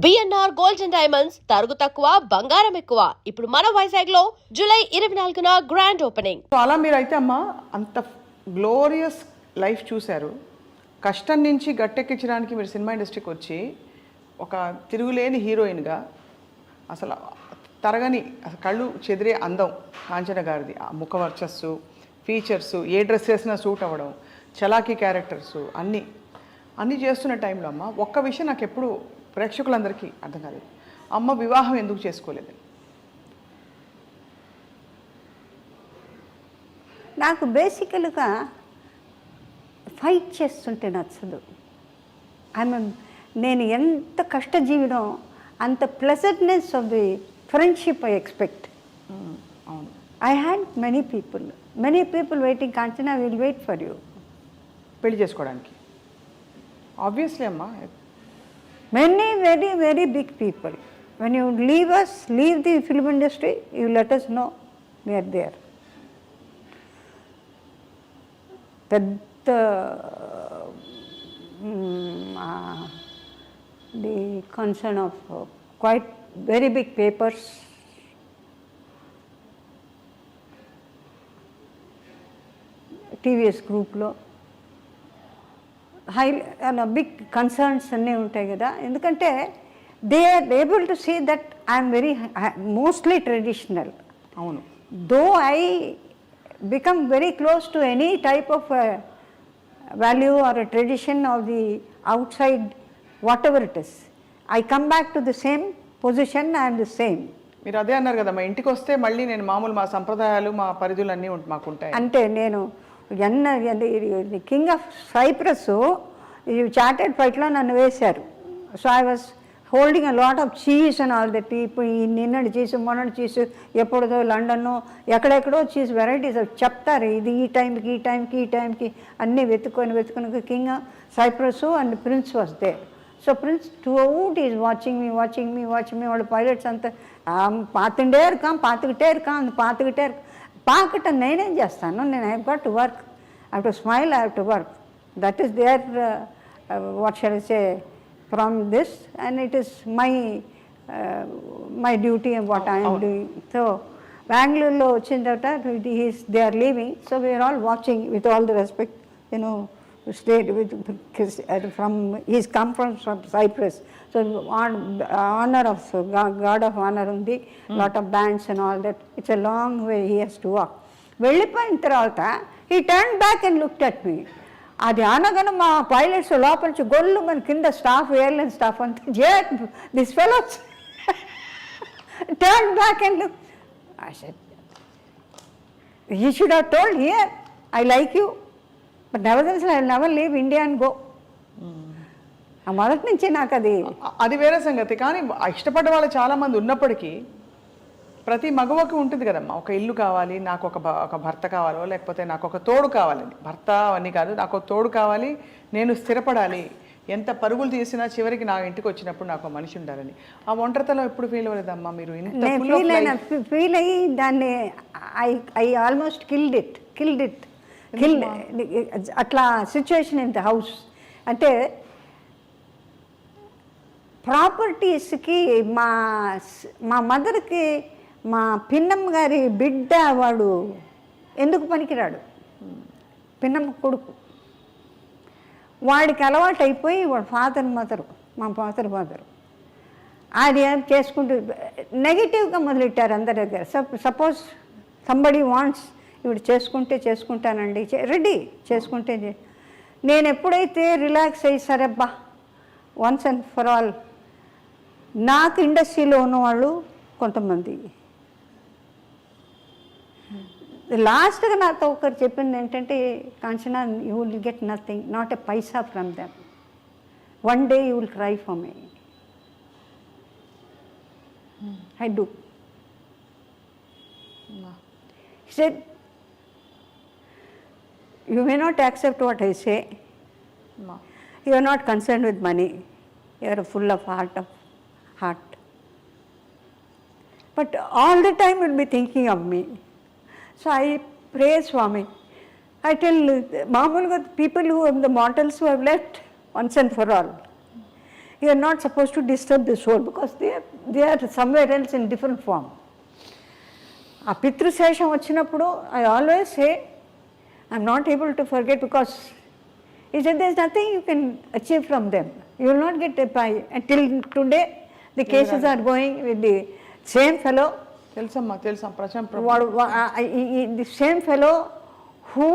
BNR gold and diamonds తరుగు తక్కువ బంగారం ఎక్కువ. ఇప్పుడు మన వైజాగ్ లో జూలై 24న గ్రాండ్ ఓపెనింగ్. అలా మీరైతే అమ్మా అంత గ్లోరియస్ లైఫ్ చూశారు. కష్టం నుంచి గట్టెక్కించడానికి మీరు సినిమా ఇండస్ట్రీకి వచ్చి ఒక తిరుగులేని హీరోయిన్గా అసలు తరగని కళ్ళు చెదిరే అందం కాంచన గారిది. ఆ ముఖ వర్చస్సు, ఫీచర్సు, ఏ డ్రెస్ వేసినా సూట్ అవ్వడం, చలాకీ క్యారెక్టర్సు అన్నీ చేస్తున్న టైంలో అమ్మ ఒక్క విషయం నాకు ఎప్పుడు ప్రేక్షకులందరికీ అర్థం కాలేదు. అమ్మ వివాహం ఎందుకు చేసుకోలేదు? నాకు బేసికల్గా ఫైట్ చేస్తుంటే నచ్చదు. నేను ఎంత కష్టజీవినో అంత pleasantness of the friendship I expect. అవును, I had many people waiting. Kanchana will wait for you. పెళ్లి చేసుకోవడానికి ఆబ్వియస్లీ అమ్మా Many very big people. When you leave the film industry, you let us know we are there. The concern of quite very big papers. TVS group lo high big concerns అన్నీ ఉంటాయి కదా. ఎందుకంటే they are able to see that I'm very mostly traditional. అవును, though I become very close to any type of value or tradition of the outside whatever it is, I come back to the same position. I'm the same. మీరు అదే అన్నారు కదా, మా ఇంటికి వస్తే మళ్ళీ నేను మామూలు మా సంప్రదాయాలు మా పరిధులు అన్నీ మాకుంటాయి. అంటే నేను కింగ్ ఆఫ్ సైప్రస్ చార్టెడ్ ఫైట్లో నన్ను వేశారు. So I was holding a lot of cheese and all that. ఇప్పుడు ఈ నిన్నటి చీజ్ మొన్నటి చీజ్ ఎప్పుడుదో లండన్ ఎక్కడెక్కడో చీజ్ వెరైటీస్ చెప్తారు. ఇది ఈ టైంకి అన్నీ వెతుకొని king of Cyprus and prince was there. So prince throughout is watching me. వాళ్ళు పైలట్స్ అంతా పాతుకిటే ఇరుకాం పాకటం నేనేం చేస్తాను? నేను I got to work, I have to smile, I have to work. That is there what shall I say from this, and it is my duty what I'm doing. So బెంగళూరులో వచ్చిన తర్వాత they are leaving. So we are all watching with all the respect, stayed with he's come from Cyprus, so honor of god of honor undi, lot of bands and all that. It's a long way he has to walk. వెళ్ళిపోయిన తర్వాత he turned back and looked at me. అది అనగానే మా pilots లోపల నుంచి గొల్లు మన కింద staff, airline staff అంతా this fellows turned back and looked. I said, he should have told, here I like you, but nevertheless I will never leave India and go. ఆ మొదటి నుంచి నాకు అది వేరే సంగతి. కానీ ఇష్టపడ్డ వాళ్ళు చాలామంది ఉన్నప్పటికీ ప్రతి మగవకి ఉంటుంది కదమ్మా, ఒక ఇల్లు కావాలి, నాకు ఒక భర్త కావాలో, లేకపోతే నాకు ఒక తోడు కావాలి. భర్త అవన్నీ కాదు, నాకు ఒక తోడు కావాలి, నేను స్థిరపడాలి, ఎంత పరుగులు తీసినా చివరికి నా ఇంటికి వచ్చినప్పుడు నాకు మనిషి ఉండాలని. ఆ ఒంటరితనం ఎప్పుడు ఫీల్ అవ్వలేదమ్మా మీరు? ఫీల్ అయ్యి దాన్ని ఐ ఆల్మోస్ట్ కిల్డ్ ఇట్ అట్లా సిచ్యువేషన్ ఇన్ ద హౌస్. అంటే ప్రాపర్టీస్కి మా మదర్కి మా పిన్నమ్మ గారి బిడ్డ వాడు ఎందుకు పనికిరాడు, పిన్నమ్మ కొడుకు. వాడికి అలవాటు అయిపోయి వాడు మా ఫాదర్ అది చేసుకుంటూ నెగిటివ్గా మొదలెట్టారు అందరి దగ్గర. సపోజ్ సంబడి వాంట్స్, ఇప్పుడు చేసుకుంటానండి, రెడీ చేసుకుంటే. నేను ఎప్పుడైతే రిలాక్స్ అయ్యి సరేబ్బా వన్స్ అండ్ ఫర్ ఆల్, నాకు ఇండస్ట్రీలో ఉన్నవాళ్ళు కొంతమంది లాస్ట్గా నాతో ఒకరు చెప్పింది ఏంటంటే, Kanchana, you will get nothing, not a Paisa from them. One day you will cry for me. I do. Said, you may not accept what I say. No. You are not concerned with money. You are full of heart. But all the time you will be thinking of me. So I pray Swami. I tell people who have the mortals who have left once and for all, you are not supposed to disturb the soul because they are somewhere else in different form. ఆ పితృశేషం వచ్చినప్పుడు I always say I'm not able to forget because he said there's nothing you can achieve from them. You will not get a pie. Until today, the cases are going with the same fellow. తెలుసా ప్రశాంత్ ప్రభు. The same fellow who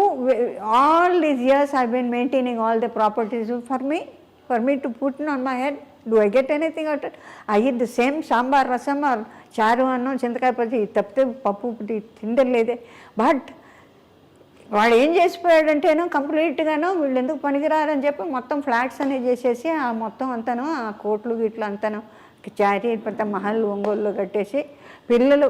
all these years I've been maintaining all the properties for me to put on my head. Do I get anything out of it? I eat the same sambar, rasam or charu annam, చింతకాయ పచ్చి తప్పితే పప్పు తిండలేదే. But వాడు ఏం చేసిపోయాడంటేనో కంప్లీట్గానో వీళ్ళు ఎందుకు పనికిరారని చెప్పి మొత్తం ఫ్లాట్స్ అనేవి చేసేసి ఆ మొత్తం అంతాను ఆ కోట్లు గిట్లు అంతాను చారీ పెద్ద మహల్ ఒంగోలులో కట్టేసి పిల్లలు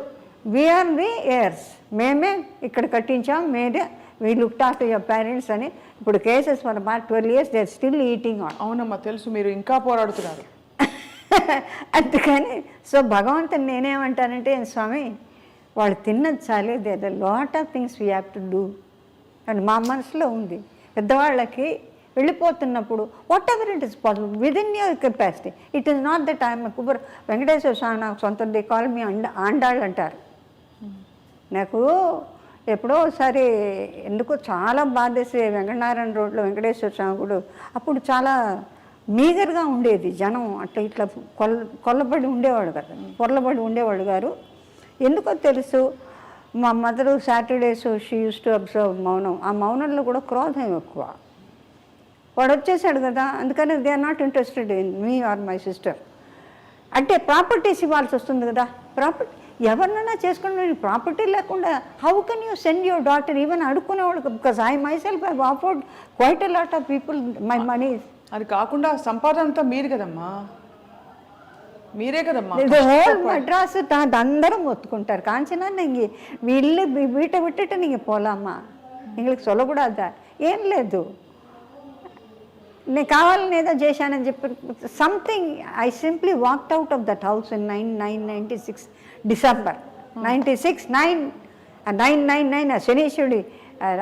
వీఆర్ ది ఎయిర్స్, మేమే ఇక్కడ కట్టించాం, మేమే we looked after your parents అని. ఇప్పుడు cases for about 12 years they are still eating on. అవునమ్మా తెలుసు, మీరు ఇంకా పోరాడుతున్నారు. అందుకని సో భగవంతుని నేనేమంటానంటే స్వామి వాళ్ళు తిన్నది చాలే, there are lot of things we have to do అని మా మనసులో ఉంది. పెద్దవాళ్ళకి వెళ్ళిపోతున్నప్పుడు whatever it is possible within your capacity. It is not that I'm Kuber Venkateswara Swami నాకు సొంత దే కాల్ మీ ఆండాళ్ళు అంటారు. నాకు ఎప్పుడో ఒకసారి ఎందుకో చాలా బాధేసి వెంకటనారాయణ రోడ్లో వెంకటేశ్వర స్వామి గుడి అప్పుడు చాలా మీగర్గా ఉండేది జనం, అట్లా ఇట్లా కొల్లబడి ఉండేవాడు కదా, పొరలబడి ఉండేవాడు గారు. ఎందుకో తెలుసు మా mother Saturdays she use to observe మౌనం. ఆ మౌనంలో కూడా క్రోధం ఎక్కువ. వాడు వచ్చేసాడు కదా, అందుకని they are not interested in me or my sister. అంటే ప్రాపర్టీస్ ఇవ్వాల్సి వస్తుంది కదా, ప్రాపర్టీ ఎవరినైనా చేసుకుని ప్రాపర్టీ లేకుండా how can you send your daughter even అడుక్కునేవాడు. Because I myself I offered quite a lot of people my money. అది కాకుండా సంపాదన అంతా మీరు కదమ్మా, మీరే కదమ్మా. హోల్ మద్రాసు అందరం ఒత్తుకుంటారు కాంచనా நீங்க వీళ్ళు వీట విట్టుட்டு நீங்க పోలామా, ఇంగ్లీష్ சொல்லக்கூடாதா, ఏం లేదు నేను కావాలని ఏదో చేశానని చెప్పి something. I simply walked out of that house in 1996 December 96 999 శనీశ్వరుడి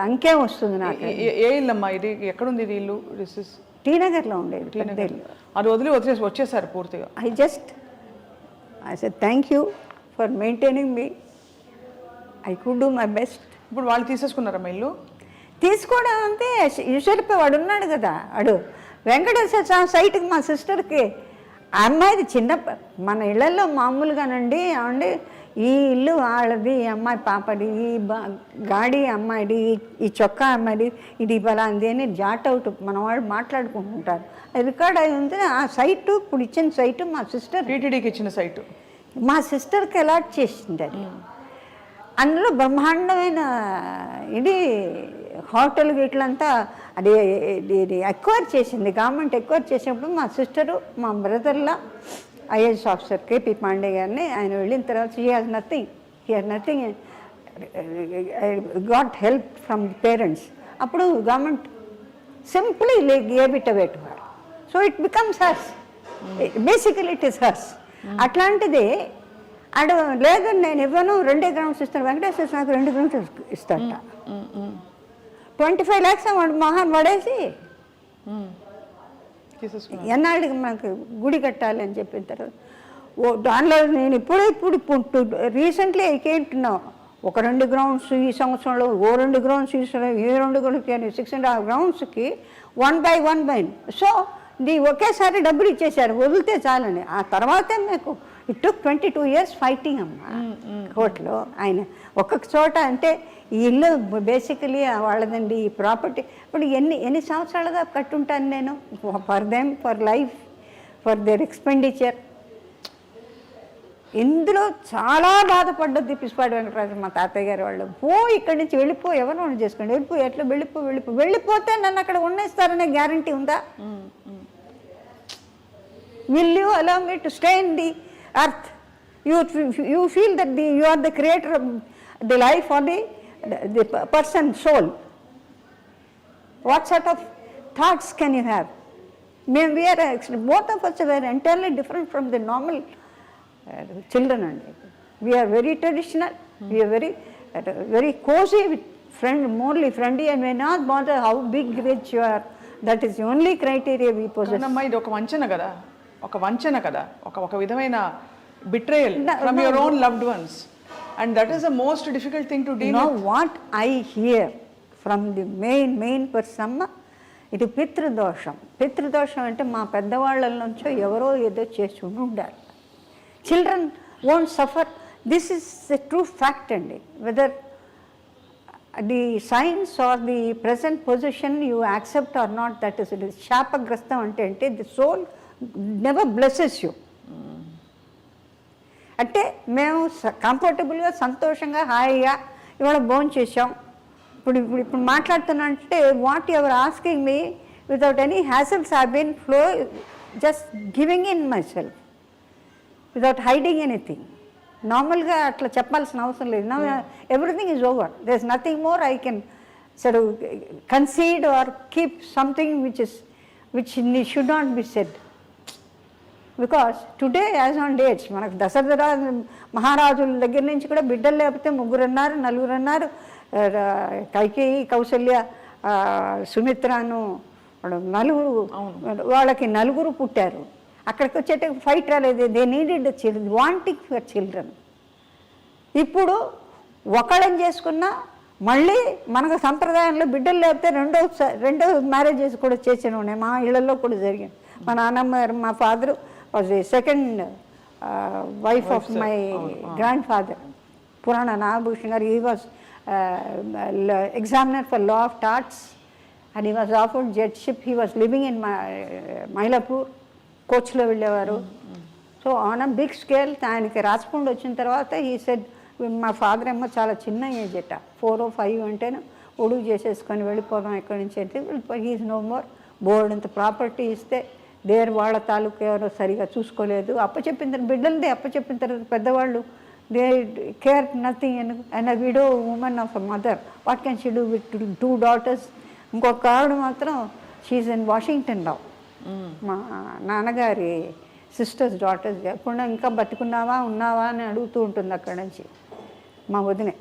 అంకే వస్తుంది నాకు. ఏ ఇల్లమ్మా ఇది, ఎక్కడుంది ఇది ఇల్లు? టీ నగర్లో ఉండేది పెద్ద ఇల్లు. అది వదిలి వచ్చేసారు పూర్తిగా. I said thank you for maintaining me. I could do my best. ఇప్పుడు వాళ్ళు తీసేసుకున్నారమ్మా ఇల్లు? తీసుకోవడం అంటే యూసరిపై వాడు ఉన్నాడు కదా, వాడు వెంకటేశ్వర స్వామి సైట్కి మా సిస్టర్కి ఆ అమ్మాయిది చిన్న మన ఇళ్లలో మామూలుగానండి ఏమండి ఈ ఇల్లు వాళ్ళది, ఈ అమ్మాయి పాపది, ఈ గాడి అమ్మాయిది, ఈ చొక్కా అమ్మాయిది, ఇది బలాంది అని జాట్ అవుట్ మన వాళ్ళు మాట్లాడుకుంటుంటారు. రికార్డ్ అయి ఉంది ఆ సైటు. ఇప్పుడు ఇచ్చిన సైటు మా సిస్టర్ టీటీడీకి ఇచ్చిన సైటు మా సిస్టర్కి అలాట్ చేసింది. అది అందులో బ్రహ్మాండమైన ఇది హోటల్ ఇట్లంతా అది ఎక్వైర్ చేసింది గవర్నమెంట్. ఎక్వైర్ చేసినప్పుడు మా సిస్టరు మా బ్రదర్లా ఐఏఎస్ ఆఫీసర్ కేపీ పాండే గారిని ఆయన వెళ్ళిన తర్వాత he has nothing got help from the parents. అప్పుడు government simply gave it away to her. So it becomes hers, basically it is hers. అట్లాంటిది అడు లేదు నేను ఇవ్వను, 2 గ్రౌండ్స్ ఇస్తాను. వెంకటేశ్వర నాకు 2 గ్రౌండ్స్ ఇస్తాట. 25 lakhs వాడు మహాన్ పడేసి ఎన్నాళ్ళకి మనకు గుడి కట్టాలి అని చెప్పిన తర్వాత దానిలో నేను ఇప్పుడు రీసెంట్లీ ఐకేంటున్నా ఒక 2 గ్రౌండ్స్ ఈ సంవత్సరంలో, 2 గ్రౌండ్స్ ఈ 2 గ్రౌండ్స్ 6.5 గ్రౌండ్స్కి 1 by 1. సో ఒకేసారి డబ్బులు ఇచ్చేసారు వదిలితే చాలని. ఆ తర్వాతే మీకు ఇట్ టుక్ 22 years ఫైటింగ్ అమ్మా కోర్టులో. ఆయన ఒక్కొక్క చోట అంటే ఈ ఇల్లు బేసికలీ వాళ్ళదండి, ఈ ప్రాపర్టీ. ఇప్పుడు ఎన్ని సంవత్సరాలుగా కట్టుంటాను నేను for them, for life, for their expenditure. ఇందులో చాలా బాధపడ్డది పిసిపాటి వెంకటరాజు మా తాతయ్య గారు వాళ్ళు. ఇక్కడి నుంచి వెళ్ళిపో, ఎవరు చేసుకోండి, ఎట్లా వెళ్ళిపోతే నన్ను అక్కడ ఉండేస్తారనే గ్యారంటీ ఉందా? Will you allow me to stay in the earth? You feel that you are the creator of the life or the person's soul. What sort of thoughts can you have? Both of us were entirely different from the normal children. We are very traditional. We are very cozy with morally friendly, and we not bother how big, rich you are. That is the only criteria we possess. ఇది ఒక వంచన కదా, ఒక వంచన కదా, ఒక విధమైన betrayal from your own loved ones, and that is the most difficult thing to deal. Know what I here from the main person, ఇది పితృదోషం. పితృదోషం అంటే మా పెద్దవాళ్ళ నుంచో ఎవరో ఏదో చేసి ఉండాలి. Children won't suffer. This is the true fact అండి. Whether the science or the present position you accept or not, that is it. శాపగ్రస్తం అంటే the soul never blesses you. అంటే మేము కంఫర్టబుల్గా సంతోషంగా హాయిగా ఇవాళ భోజనం చేసాం, ఇప్పుడు మాట్లాడుతున్నా అంటే whatever asking me without any hassles have been flow, just giving in myself without hiding anything. నార్మల్గా అట్లా చెప్పాల్సిన అవసరం లేదు. నా everything is over, there is nothing more I can sir concede or keep something which should not be said. Because today as on dates మనకు దశరథ మహారాజుల దగ్గర నుంచి కూడా బిడ్డలు లేకపోతే 3 అన్నారు, 4 అన్నారు. కైకేయి, కౌసల్య, సుమిత్రను 4, వాళ్ళకి 4 పుట్టారు. అక్కడికి వచ్చేట ఫైట్ రాలేదు. They needed children, wanting for children. ఇప్పుడు ఒకళ్ళని చేసుకున్నా మళ్ళీ మనకు సంప్రదాయంలో బిడ్డలు లేకపోతే రెండో మ్యారేజెస్ కూడా చేసిన ఉన్నాయి. మా ఇళ్లలో కూడా జరిగింది. మా నాన్నమ్మ గారు, మా father was the second wife of my grand father పురాణ నాగభూషణ్ గారు. He was examiner for law of torts and he was offered judgeship. He was living in Mylapore, కోచ్లో వెళ్ళేవారు. So on a big scale ఆయనకి రాజపూండ్ వచ్చిన తర్వాత ఈ సెడ్, మా ఫాదర్ ఏమో చాలా చిన్న ఏజ్ అట, 4 or 5 అంటేనే ఒడుగు చేసేసుకొని వెళ్ళిపోదాం ఎక్కడి నుంచి అంటే వెళ్ళిపోయి. He's no more. బోర్డు అంత ప్రాపర్టీ ఇస్తే వాళ్ళ తాలూకు ఎవరో సరిగా చూసుకోలేదు. అప్పచెప్పిన తర్వాత బిడ్డలది అప్పచెప్పిన తర్వాత పెద్దవాళ్ళు they care nothing. And a widow women of a mother, what can she do with 2 daughters? ఇంకొక ఆవిడ మాత్రం షీఈ్ ఇన్ వాషింగ్టన్ నౌ. మా నాన్నగారి సిస్టర్స్ డాటర్స్. ఎప్పుడు ఇంకా ఉన్నావా అని అడుగుతూ ఉంటుంది అక్కడ నుంచి మా వదినే.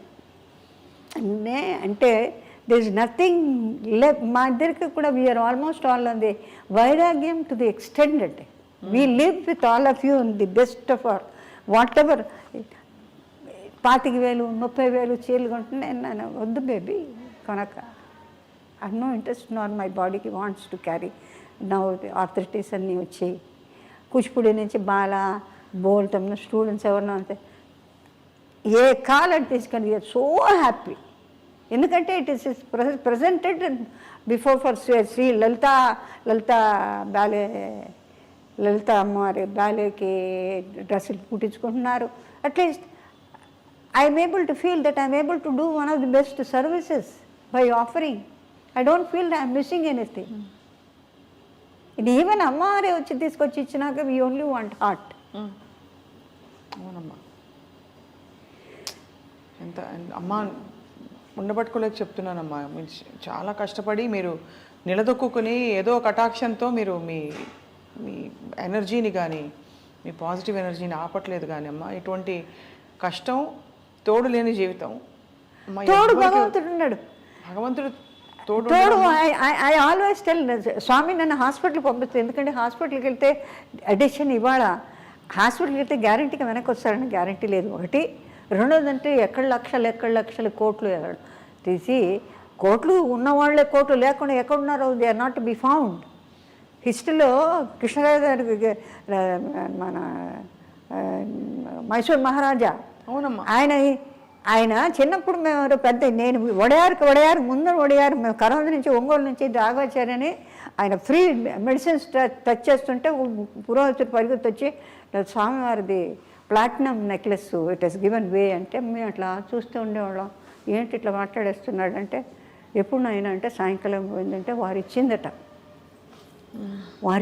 అంటే దిర్ ఇస్ నథింగ్ మా ఇద్దరికి కూడా we are almost all on the వైరాగ్యం to the extended. We live with all of you in the best of our whatever. 25,000 30,000 చీరలు కొంటున్నాయి. నేను వద్దు బేబీ కొనక. I have no interest nor my బాడీకి wants to carry. Now arthritis అన్నీ వచ్చి కూచిపూడి నుంచి బాలా బోల్టమ్ స్టూడెంట్స్ ఎవరన్నా అంటే ఏ కాలం తీసుకొని సో హ్యాపీ. ఎందుకంటే it is presented before for Shri Lalitha ballet, Lalitha అమ్మవారి బ్యాలేకి డ్రెస్సులు కుట్టించుకుంటున్నారు. At least I'm able to feel that I'm able to do one of the best services by offering. I don't feel I'm missing anything. ఇది even అమ్మవారే వచ్చి తీసుకొచ్చి ఇచ్చినాక వీ ఓన్లీ వాంట్ హార్ట్. అవునమ్మా, ఎంత అమ్మ ఉండబట్టుకోలేక చెప్తున్నానమ్మా. మీరు చాలా కష్టపడి మీరు నిలదొక్కుని ఏదో కటాక్షంతో మీరు మీ మీ ఎనర్జీని కానీ మీ పాజిటివ్ ఎనర్జీని ఆపట్లేదు కానీ అమ్మ. ఇటువంటి కష్టం తోడు లేని జీవితం. తోడు భగవంతుడు ఉన్నాడు. భగవంతుడు తోడు. ఐ ఆల్వేస్ టెల్ స్వామి నన్ను హాస్పిటల్కి పంపిస్తుంది. ఎందుకంటే హాస్పిటల్కి వెళ్తే అడిషన్ ఇవాళ హాస్పిటల్కి వెళ్తే గ్యారంటీగా వెనక్కి వస్తారని గ్యారంటీ లేదు. ఒకటి. రెండోదంటే ఎక్కడ లక్షలు కోట్లు తీసి కోట్లు ఉన్నవాళ్లే కోట్లు లేకుండా ఎక్కడున్నారో they are not to be found. హిస్టరీలో కృష్ణరాజు గారి మన మైసూర్ మహారాజా, అవునమ్మా, ఆయన చిన్నప్పుడు మేము పెద్ద నేను వడయారు ముందు మేము కరోనా నుంచి ఒంగోలు నుంచి రాఘవాచార్యని ఆయన ఫ్రీ మెడిసిన్స్ టచ్ చేస్తుంటే పురోహితుడు పరిగెత్తి వచ్చి స్వామివారిది platinum necklace it has given way అంటే మేము అట్లా చూస్తూ ఉండేవాళ్ళం. ఏంటి ఇట్లా మాట్లాడేస్తున్నాడంటే ఎప్పుడు అయినా అంటే సాయంకాలం పోయిందంటే వారు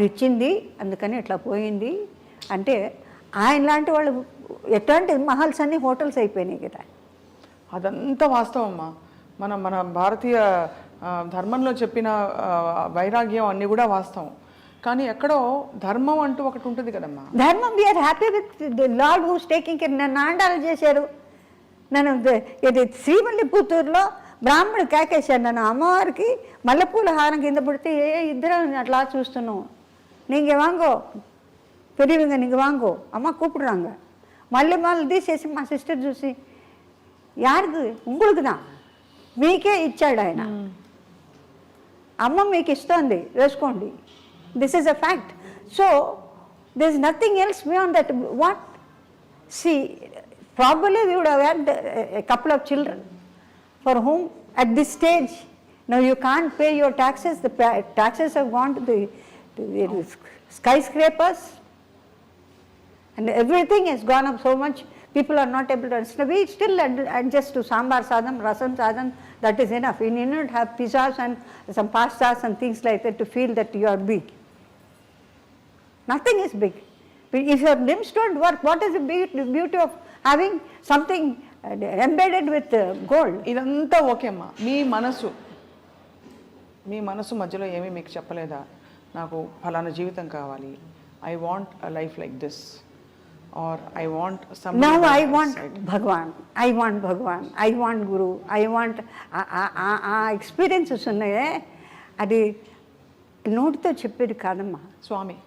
ఇచ్చింది అందుకని ఇట్లా పోయింది అంటే. ఆయన లాంటి వాళ్ళు ఎట్లాంటి మహల్స్ అన్నీ హోటల్స్ అయిపోయినాయి కదా. అదంతా వాస్తవం అమ్మా. మన భారతీయ ధర్మంలో చెప్పిన వైరాగ్యం అన్నీ కూడా వాస్తవం. కానీ ఎక్కడో ధర్మం అంటూ ఒకటి ఉంటుంది కదమ్మా. ధర్మం we are happy with the lord who's taking care. నన్ను ఆండాలు చేశారు. నన్ను ఇది శ్రీవల్లిపుత్తూరులో బ్రాహ్మణుడు కేకేశారు. నన్ను అమ్మవారికి మల్లెపూల హారం కింద పడితే ఇద్దరం అట్లా చూస్తున్నాం. నీకే వాంగో பெரியவங்க நீங்கள் வாங்கோ அம்மா கூப்பிடுறாங்க. మళ్ళీ తీసేసి మా సిస్టర్ చూసి యారికి உங்களுக்கு தான் మీకే ఇచ్చాడు ఆయన, అమ్మ మీకు ఇస్తోంది వేసుకోండి, this is a fact. So this is nothing else beyond that. What see probably we would have had a couple of children for whom at this stage now you can't pay your taxes. The taxes have gone to the skyscrapers and everything has gone up so much. People are not able to understand. We still adjust to sambar sadam, rasam sadam, that is enough. You need not have pizzas and some pastas and things like that to feel that you are big. Nothing is big. If your limbs don't work, what is the beauty of having something embedded with gold? ఇదంతా okay అమ్మా, మీ మనసు మధ్యలో ఏమీ మీకు చెప్పలేదా? నాకు ఫలానా జీవితం కావాలి, I want a life like this, or I want some. Now I want Bhagwan, I want Bhagwan, I want Guru, I want ఆ ఎక్స్పీరియన్సెస్ ఉన్నాయే, అది నోటితో చెప్పేది కాదమ్మా. స్వామి